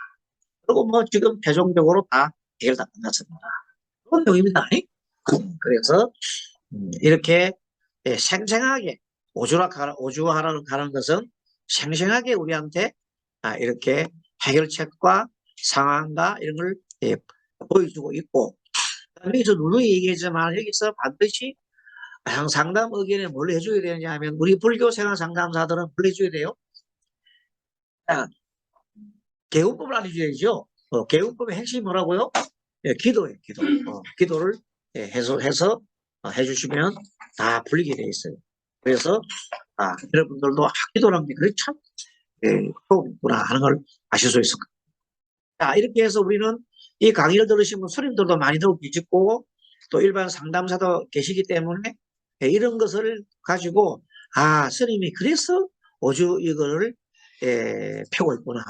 그리고 뭐 지금 최종적으로 다 해결 다 끝났습니다. 그런 내용입니다. 그래서 이렇게 생생하게 오주하라는 가는 것은 생생하게 우리한테 이렇게 해결책과 상황과 이런 걸 보여주고 있고 여기서 누누이 얘기했지만 여기서 반드시 상담 의견에 뭘 해줘야 되느냐 하면 우리 불교 생활 상담사들은 뭘 해줘야 돼요? 개운법을 알려줘야죠. 개운법의 핵심이 뭐라고요? 기도예요. 기도를 해서 해주시면 다 풀리게 돼 있어요. 그래서 여러분들도 기도라는 게 그렇게 참 좋구나 하는 걸 아실 수 있을 겁니다. 자, 이렇게 해서 우리는 이 강의를 들으시면 스님들도 많이 들고 계시고 또 일반 상담사도 계시기 때문에 이런 것을 가지고 스님이 그래서 오주 이거를 펴고 있구나.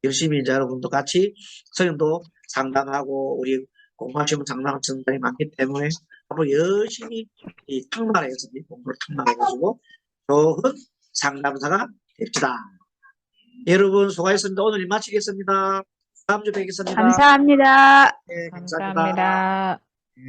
열심히 이제 여러분도 같이 선생님도 상담하고 우리 공부하시면 상담하는 선생님이 많기 때문에 앞으로 열심히 이 탁말해서 이 공부를 탁말해가지고 좋은 상담사가 됩시다. 여러분 수고하셨습니다. 오늘 마치겠습니다. 다음 주에 뵙겠습니다. 감사합니다. 네, 감사합니다. 감사합니다. 네.